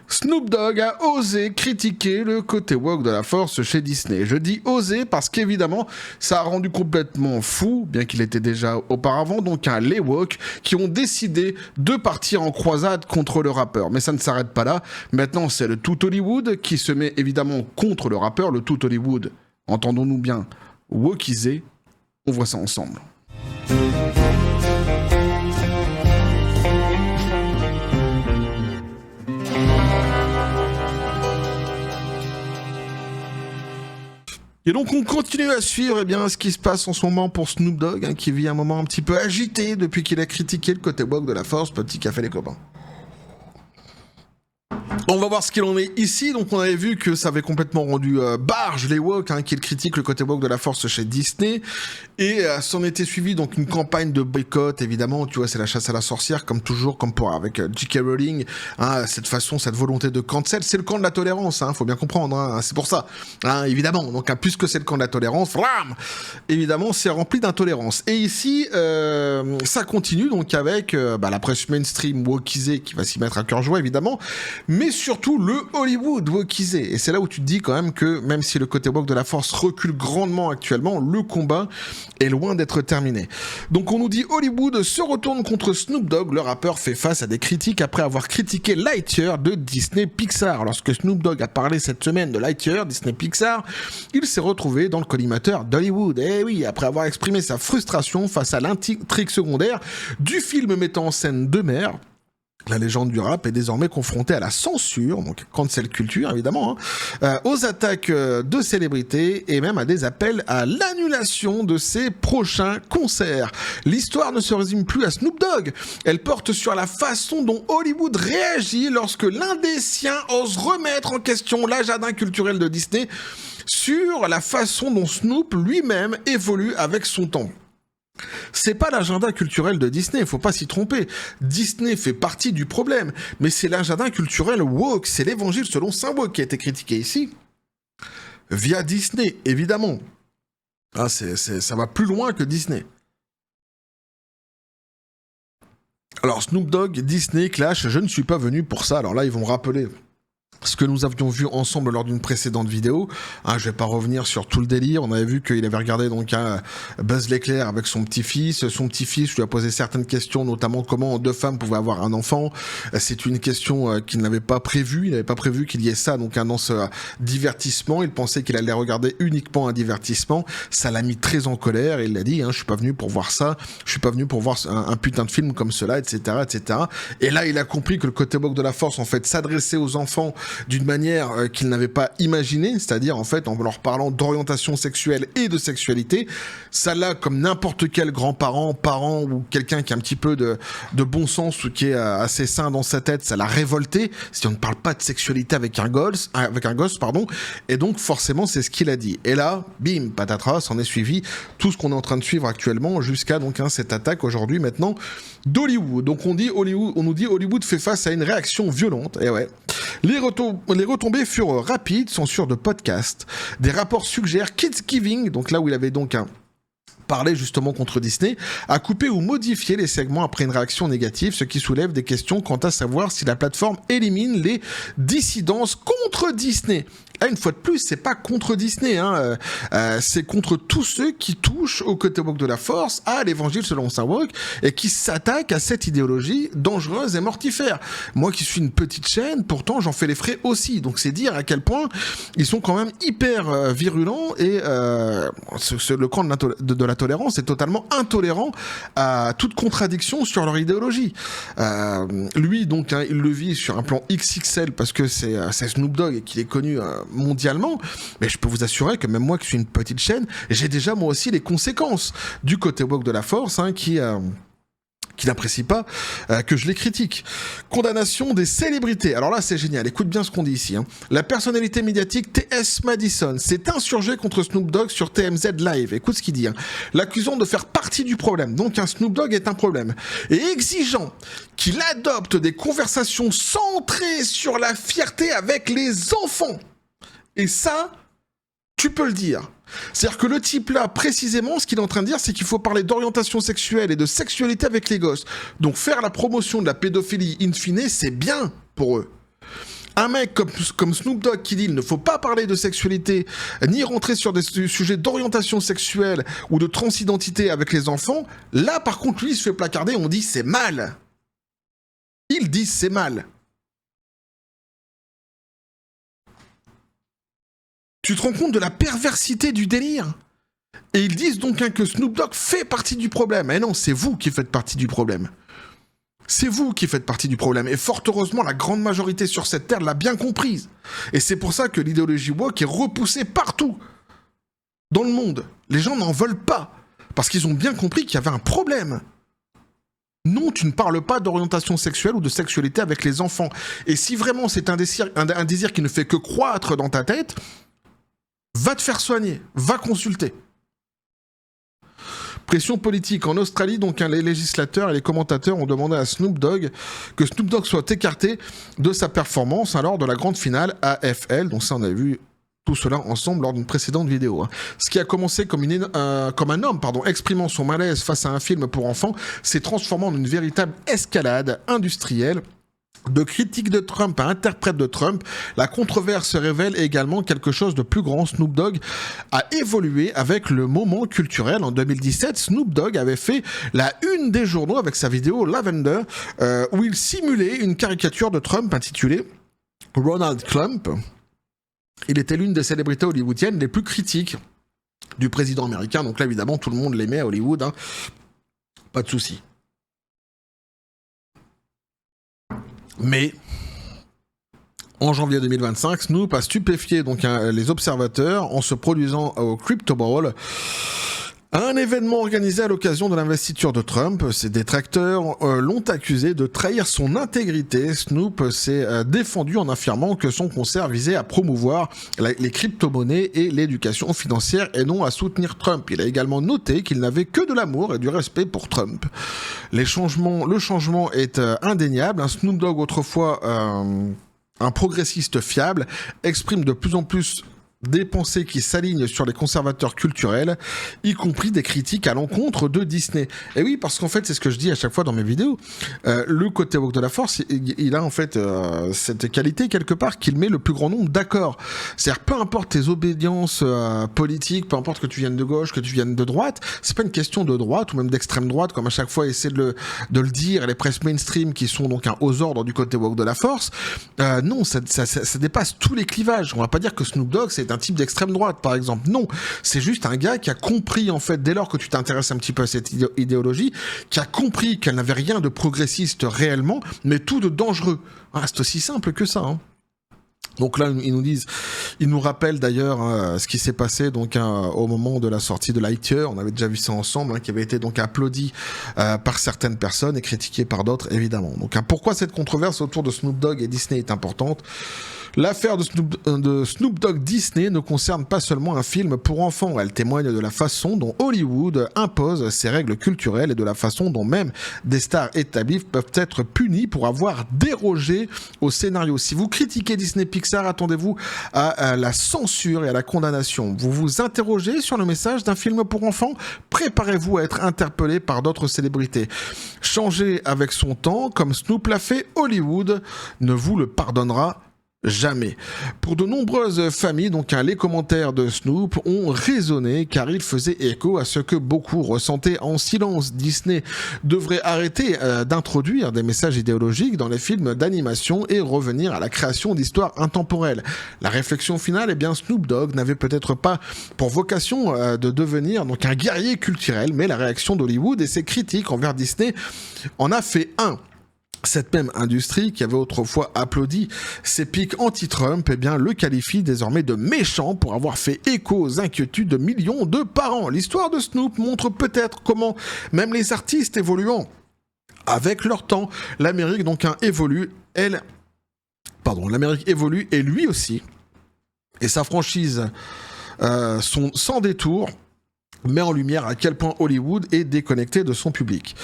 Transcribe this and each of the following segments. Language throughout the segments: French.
Snoop Dogg a osé critiquer le côté woke de la force chez Disney. Je dis osé parce qu'évidemment, ça a rendu complètement fou, bien qu'il était déjà auparavant, donc les woke qui ont décidé de partir en croisade contre le rappeur. Mais ça ne s'arrête pas là. Maintenant, c'est le tout Hollywood qui se met évidemment contre le rappeur. Le tout Hollywood, entendons-nous bien, wokisé. On voit ça ensemble. Et donc on continue à suivre ce qui se passe en ce moment pour Snoop Dogg, qui vit un moment un petit peu agité depuis qu'il a critiqué le côté woke de la force. Petit café les copains. On va voir ce qu'il en est ici. Donc on avait vu que ça avait complètement rendu barge les woke, qu'ils critiquent le côté woke de la force chez Disney. Et s'en était suivi donc une campagne de boycott, évidemment. Tu vois, c'est la chasse à la sorcière, comme toujours, comme pour avec J.K. Rowling. Cette façon, cette volonté de cancel, c'est le camp de la tolérance. Faut bien comprendre. C'est pour ça. Évidemment. Donc puisque c'est le camp de la tolérance, évidemment, c'est rempli d'intolérance. Et ici, ça continue donc avec la presse mainstream wokisée qui va s'y mettre à cœur joie, évidemment. Mais surtout le Hollywood wokisé. Et c'est là où tu te dis quand même que même si le côté woke de la force recule grandement actuellement, le combat est loin d'être terminé. Donc on nous dit Hollywood se retourne contre Snoop Dogg. Le rappeur fait face à des critiques après avoir critiqué Lightyear de Disney Pixar. Lorsque Snoop Dogg a parlé cette semaine de Lightyear, Disney Pixar, il s'est retrouvé dans le collimateur d'Hollywood. Et oui, après avoir exprimé sa frustration face à l'intrigue secondaire du film mettant en scène deux mères, la légende du rap est désormais confrontée à la censure, donc cancel culture évidemment, aux attaques de célébrités et même à des appels à l'annulation de ses prochains concerts. L'histoire ne se résume plus à Snoop Dogg, elle porte sur la façon dont Hollywood réagit lorsque l'un des siens ose remettre en question l'agenda culturel de Disney sur la façon dont Snoop lui-même évolue avec son temps. C'est pas l'agenda culturel de Disney, faut pas s'y tromper. Disney fait partie du problème, mais c'est l'agenda culturel woke, c'est l'évangile selon Saint Woke qui a été critiqué ici, via Disney, évidemment. Ça va plus loin que Disney. Alors Snoop Dogg, Disney, Clash, je ne suis pas venu pour ça. Alors là, ils vont rappeler ce que nous avions vu ensemble lors d'une précédente vidéo. Je vais pas revenir sur tout le délire. On avait vu qu'il avait regardé donc Buzz l'éclair avec son petit-fils. Son petit-fils lui a posé certaines questions, notamment comment deux femmes pouvaient avoir un enfant. C'est une question qu'il n'avait pas prévue. Il n'avait pas prévu qu'il y ait ça donc dans ce divertissement. Il pensait qu'il allait regarder uniquement un divertissement. Ça l'a mis très en colère et il l'a dit, je suis pas venu pour voir ça. Je suis pas venu pour voir un putain de film comme cela, etc., etc. Et là, il a compris que le côté woke de la force, en fait, s'adressait aux enfants d'une manière qu'il n'avait pas imaginée, c'est-à-dire en fait en leur parlant d'orientation sexuelle et de sexualité. Ça là, comme n'importe quel grand-parent, parent ou quelqu'un qui a un petit peu de bon sens ou qui est assez sain dans sa tête, ça l'a révolté si on ne parle pas de sexualité avec un gosse, et donc forcément c'est ce qu'il a dit. Et là, bim, patatras, s'en est suivi tout ce qu'on est en train de suivre actuellement jusqu'à donc cette attaque aujourd'hui maintenant d'Hollywood. Donc on nous dit Hollywood fait face à une réaction violente, et ouais. Les retombées furent rapides, censure de podcast. Des rapports suggèrent Kidsgiving, donc là où il avait donc parlé justement contre Disney, a coupé ou modifié les segments après une réaction négative, ce qui soulève des questions quant à savoir si la plateforme élimine les dissidences contre Disney. Là, une fois de plus, c'est pas contre Disney, c'est contre tous ceux qui touchent au côté woke de la force, à l'évangile selon Saint Woke, et qui s'attaquent à cette idéologie dangereuse et mortifère. Moi qui suis une petite chaîne, pourtant j'en fais les frais aussi, donc c'est dire à quel point ils sont quand même hyper virulents, et le camp de la tolérance est totalement intolérant à toute contradiction sur leur idéologie. Lui, donc, il le vit sur un plan XXL parce que c'est Snoop Dogg et qu'il est connu mondialement, mais je peux vous assurer que même moi qui suis une petite chaîne, j'ai déjà moi aussi les conséquences du côté woke de la force qui n'apprécie pas que je les critique. Condamnation des célébrités. Alors là, c'est génial. Écoute bien ce qu'on dit ici. La personnalité médiatique T.S. Madison s'est insurgée contre Snoop Dogg sur TMZ Live. Écoute ce qu'il dit. L'accusant de faire partie du problème. Donc, un Snoop Dogg est un problème. Et exigeant qu'il adopte des conversations centrées sur la fierté avec les enfants. Et ça, tu peux le dire. C'est-à-dire que le type là, précisément, ce qu'il est en train de dire, c'est qu'il faut parler d'orientation sexuelle et de sexualité avec les gosses. Donc faire la promotion de la pédophilie in fine, c'est bien pour eux. Un mec comme Snoop Dogg qui dit il ne faut pas parler de sexualité, ni rentrer sur des sujets d'orientation sexuelle ou de transidentité avec les enfants, là par contre lui il se fait placarder, on dit c'est mal. Ils disent c'est mal. Tu te rends compte de la perversité du délire? Et ils disent donc que Snoop Dogg fait partie du problème. Et non, c'est vous qui faites partie du problème. C'est vous qui faites partie du problème. Et fort heureusement, la grande majorité sur cette terre l'a bien comprise. Et c'est pour ça que l'idéologie woke est repoussée partout dans le monde. Les gens n'en veulent pas. Parce qu'ils ont bien compris qu'il y avait un problème. Non, tu ne parles pas d'orientation sexuelle ou de sexualité avec les enfants. Et si vraiment c'est un désir qui ne fait que croître dans ta tête, va te faire soigner, va consulter. Pression politique. En Australie, donc, les législateurs et les commentateurs ont demandé à Snoop Dogg que Snoop Dogg soit écarté de sa performance lors de la grande finale AFL. Donc ça, on a vu tout cela ensemble lors d'une précédente vidéo. Ce qui a commencé comme un homme exprimant son malaise face à un film pour enfants s'est transformé en une véritable escalade industrielle de critiques de Trump à interprète de Trump. La controverse révèle également quelque chose de plus grand. Snoop Dogg a évolué avec le moment culturel. En 2017, Snoop Dogg avait fait la une des journaux avec sa vidéo Lavender, où il simulait une caricature de Trump intitulée Ronald Trump. Il était l'une des célébrités hollywoodiennes les plus critiques du président américain. Donc là, évidemment, tout le monde l'aimait à Hollywood. Pas de souci. Mais en janvier 2025, Snoop a stupéfié les observateurs en se produisant au Crypto Bowl, un événement organisé à l'occasion de l'investiture de Trump. Ses détracteurs l'ont accusé de trahir son intégrité. Snoop s'est défendu en affirmant que son concert visait à promouvoir les crypto-monnaies et l'éducation financière et non à soutenir Trump. Il a également noté qu'il n'avait que de l'amour et du respect pour Trump. Le changement est indéniable. Snoop Dogg, autrefois un progressiste fiable, exprime de plus en plus des pensées qui s'alignent sur les conservateurs culturels, y compris des critiques à l'encontre de Disney. Et oui, parce qu'en fait, c'est ce que je dis à chaque fois dans mes vidéos, le côté woke de la force, il a en fait cette qualité quelque part qu'il met le plus grand nombre d'accords. C'est-à-dire, peu importe tes obédiences politiques, peu importe que tu viennes de gauche, que tu viennes de droite, c'est pas une question de droite ou même d'extrême droite, comme à chaque fois essaie de le dire, et les presses mainstream qui sont donc aux ordres du côté woke de la force. Non, ça dépasse tous les clivages. On va pas dire que Snoop Dogg, c'est un type d'extrême droite, par exemple. Non, c'est juste un gars qui a compris, en fait, dès lors que tu t'intéresses un petit peu à cette idéologie, qui a compris qu'elle n'avait rien de progressiste réellement, mais tout de dangereux. C'est aussi simple que ça. Donc là, ils nous rappellent d'ailleurs ce qui s'est passé au moment de la sortie de Lightyear. On avait déjà vu ça ensemble, qui avait été donc applaudi par certaines personnes et critiqué par d'autres, évidemment. Donc pourquoi cette controverse autour de Snoop Dogg et Disney est importante? L'affaire de Snoop Dogg Disney ne concerne pas seulement un film pour enfants. Elle témoigne de la façon dont Hollywood impose ses règles culturelles et de la façon dont même des stars établies peuvent être punies pour avoir dérogé au scénario. Si vous critiquez Disney Pixar, attendez-vous à la censure et à la condamnation. Vous vous interrogez sur le message d'un film pour enfants? Préparez-vous à être interpellé par d'autres célébrités. Changez avec son temps, comme Snoop l'a fait. Hollywood ne vous le pardonnera jamais. Pour de nombreuses familles, les commentaires de Snoop ont résonné car il faisait écho à ce que beaucoup ressentaient en silence. Disney devrait arrêter d'introduire des messages idéologiques dans les films d'animation et revenir à la création d'histoires intemporelles. La réflexion finale, Snoop Dogg n'avait peut-être pas pour vocation de devenir un guerrier culturel, mais la réaction d'Hollywood et ses critiques envers Disney en a fait un. Cette même industrie qui avait autrefois applaudi ses pics anti-Trump, le qualifie désormais de méchant pour avoir fait écho aux inquiétudes de millions de parents. L'histoire de Snoop montre peut-être comment même les artistes évoluant avec leur temps, l'Amérique évolue et lui aussi. Et sa franchise sont sans détour met en lumière à quel point Hollywood est déconnecté de son public.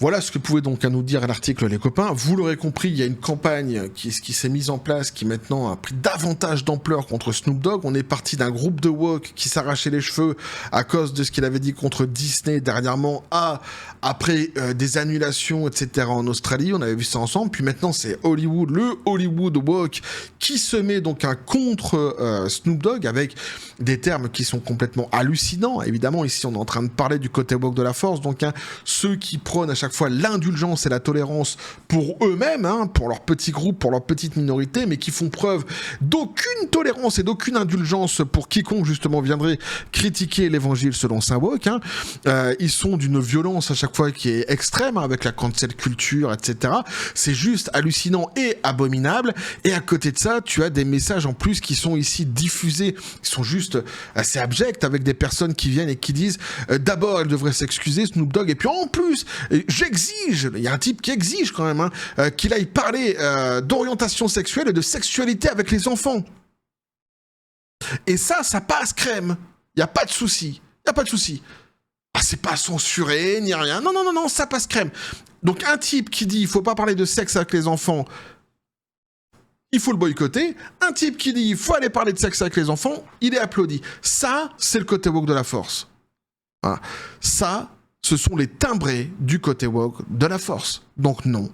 Voilà ce que pouvait donc à nous dire l'article, les copains. Vous l'aurez compris, il y a une campagne qui s'est mise en place, qui maintenant a pris davantage d'ampleur contre Snoop Dogg. On est parti d'un groupe de woke qui s'arrachait les cheveux à cause de ce qu'il avait dit contre Disney dernièrement, après des annulations, etc. en Australie. On avait vu ça ensemble. Puis maintenant, c'est Hollywood, le Hollywood woke, qui se met donc contre Snoop Dogg avec des termes qui sont complètement hallucinants. Évidemment, ici, on est en train de parler du côté woke de la force. Donc, ceux qui prônent à chaque fois l'indulgence et la tolérance pour eux-mêmes, pour leur petit groupe, pour leur petite minorité, mais qui font preuve d'aucune tolérance et d'aucune indulgence pour quiconque justement viendrait critiquer l'évangile selon saint woke. Ils sont d'une violence à chaque fois qui est extrême, avec la cancel culture, etc. C'est juste hallucinant et abominable. Et à côté de ça, tu as des messages en plus qui sont ici diffusés, qui sont juste assez abjects, avec des personnes qui viennent et qui disent d'abord elle devrait s'excuser, Snoop Dogg, et puis en plus j'exige, il y a un type qui exige quand même, qu'il aille parler d'orientation sexuelle et de sexualité avec les enfants. Et ça passe crème. Il n'y a pas de souci. Il n'y a pas de souci. Ah, c'est pas censuré, ni rien. Non, ça passe crème. Donc un type qui dit il faut pas parler de sexe avec les enfants, il faut le boycotter. Un type qui dit il faut aller parler de sexe avec les enfants, il est applaudi. Ça, c'est le côté woke de la force. Voilà. Ça, ce sont les timbrés du côté woke de la force. Donc non,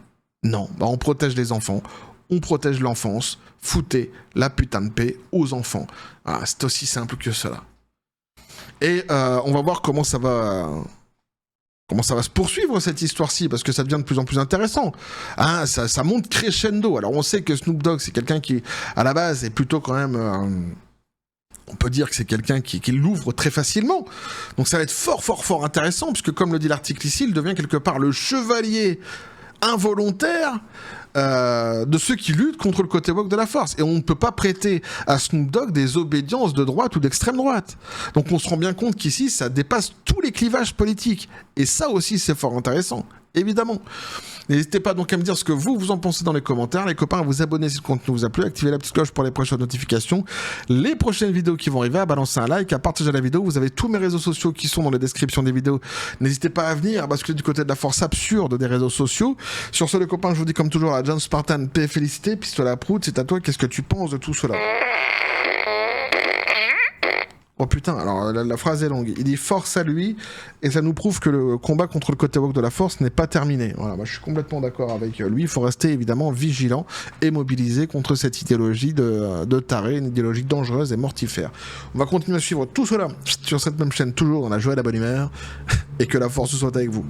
on protège les enfants, on protège l'enfance, foutez la putain de paix aux enfants. Voilà, c'est aussi simple que cela. Et on va voir comment ça va se poursuivre cette histoire-ci, parce que ça devient de plus en plus intéressant. Ça monte crescendo. Alors on sait que Snoop Dogg, c'est quelqu'un qui, à la base, est plutôt quand même... on peut dire que c'est quelqu'un qui l'ouvre très facilement. Donc ça va être fort intéressant, puisque comme le dit l'article ici, il devient quelque part le chevalier involontaire de ceux qui luttent contre le côté woke de la force. Et on ne peut pas prêter à Snoop Dogg des obédiences de droite ou d'extrême droite. Donc on se rend bien compte qu'ici, ça dépasse tous les clivages politiques. Et ça aussi, c'est fort intéressant. Évidemment. N'hésitez pas donc à me dire ce que vous en pensez dans les commentaires. Les copains, à vous abonner si le contenu vous a plu, activez la petite cloche pour les prochaines notifications, les prochaines vidéos qui vont arriver, à balancer un like, à partager la vidéo. Vous avez tous mes réseaux sociaux qui sont dans les descriptions des vidéos. N'hésitez pas à venir basculer du côté de la force absurde des réseaux sociaux. Sur ce, les copains, je vous dis comme toujours à John Spartan, paix et félicité, pistolet à prout, c'est à toi, qu'est-ce que tu penses de tout cela? Oh putain, alors la phrase est longue. Il dit force à lui, et ça nous prouve que le combat contre le côté woke de la force n'est pas terminé. Voilà, moi je suis complètement d'accord avec lui. Il faut rester évidemment vigilant et mobilisé contre cette idéologie de taré, une idéologie dangereuse et mortifère. On va continuer à suivre tout cela sur cette même chaîne, toujours dans la joie et la bonne humeur, et que la force soit avec vous.